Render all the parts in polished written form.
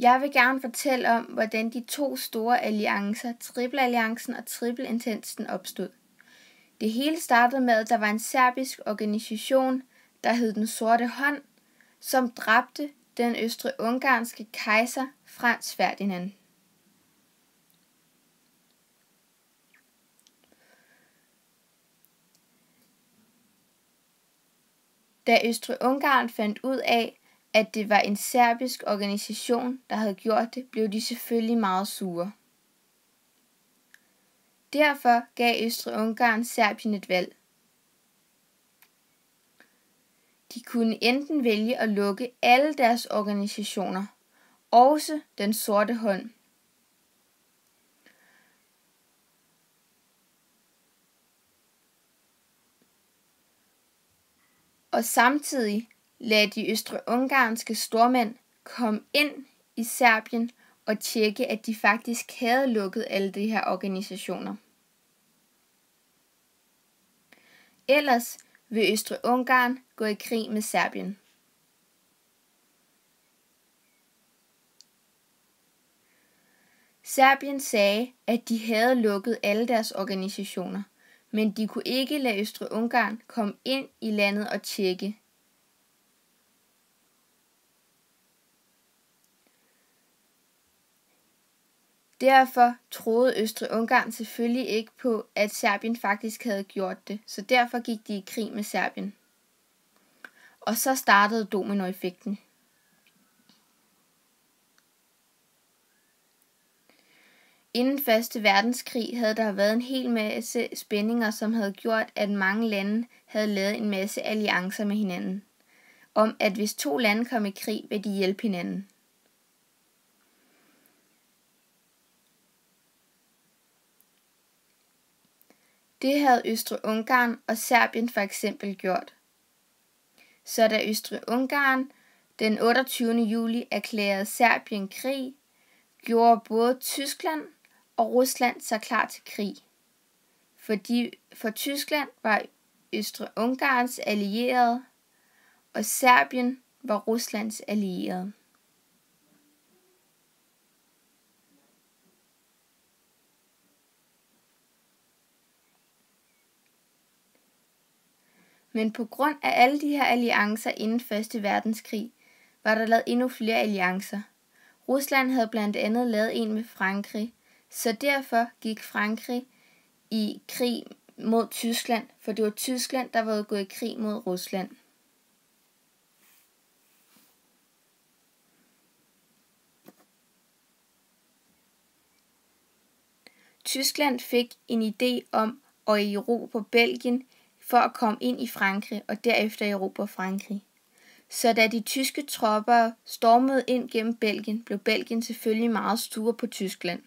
Jeg vil gerne fortælle om, hvordan de to store alliancer, Tripelalliancen og Tripelentensten, opstod. Det hele startede med, at der var en serbisk organisation, der hed Den Sorte Hånd, som dræbte den østrig-ungarske kejser Franz Ferdinand. Da Østrig-Ungarn fandt ud af, at det var en serbisk organisation, der havde gjort det, blev de selvfølgelig meget sure. Derfor gav Østrig-Ungarn Serbien et valg. De kunne enten vælge at lukke alle deres organisationer, også Den Sorte Hånd. Og samtidig lade de østrig-ungarske stormænd komme ind i Serbien og tjekke, at de faktisk havde lukket alle de her organisationer. Ellers vil Østrig-Ungarn gå i krig med Serbien. Serbien sagde, at de havde lukket alle deres organisationer, men de kunne ikke lade Østrig-Ungarn komme ind i landet og tjekke. Derfor troede Østrig-Ungarn selvfølgelig ikke på, at Serbien faktisk havde gjort det, så derfor gik de i krig med Serbien. Og så startede dominoeffekten. Inden 1. verdenskrig havde der været en hel masse spændinger, som havde gjort, at mange lande havde lavet en masse alliancer med hinanden, om at hvis 2 lande kom i krig, ville de hjælpe hinanden. Det havde Østrig-Ungarn og Serbien for eksempel gjort. Så da Østrig-Ungarn den 28. juli erklærede Serbien krig, gjorde både Tyskland og Rusland sig klar til krig. For Tyskland var Østrig-Ungarns allierede, og Serbien var Ruslands allierede. Men på grund af alle de her alliancer inden 1. verdenskrig, var der lavet endnu flere alliancer. Rusland havde blandt andet lavet en med Frankrig, så derfor gik Frankrig i krig mod Tyskland, for det var Tyskland, der var gået i krig mod Rusland. Tyskland fik en idé om at erobre Belgien for at komme ind i Frankrig og derefter erobre Frankrig. Så da de tyske tropper stormede ind gennem Belgien, blev Belgien selvfølgelig meget sure på Tyskland.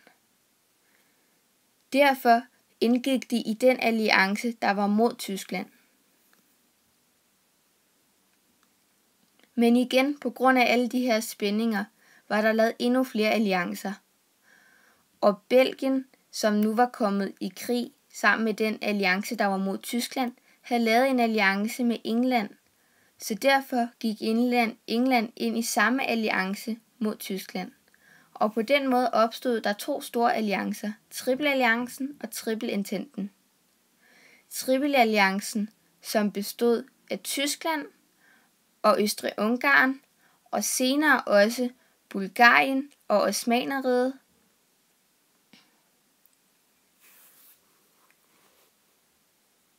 Derfor indgik de i den alliance, der var mod Tyskland. Men igen, på grund af alle de her spændinger, var der lavet endnu flere alliancer. Og Belgien, som nu var kommet i krig sammen med den alliance, der var mod Tyskland, havde lavet en alliance med England. Så derfor gik England ind i samme alliance mod Tyskland. Og på den måde opstod der 2 store alliancer, Tripelalliancen og Tripelentensten. Tripelalliancen, som bestod af Tyskland og Østrig-Ungarn, og senere også Bulgarien og Osmannerriget.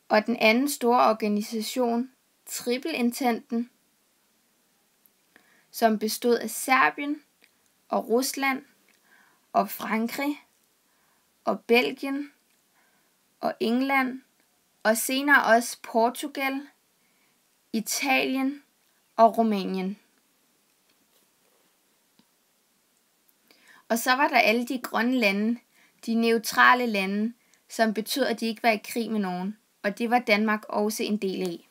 Og den anden store organisation, Tripelentensten, som bestod af Serbien og Rusland og Frankrig og Belgien og England og senere også Portugal, Italien og Rumænien. Og så var der alle de grønne lande, de neutrale lande, som betød, at de ikke var i krig med nogen, og det var Danmark også en del af.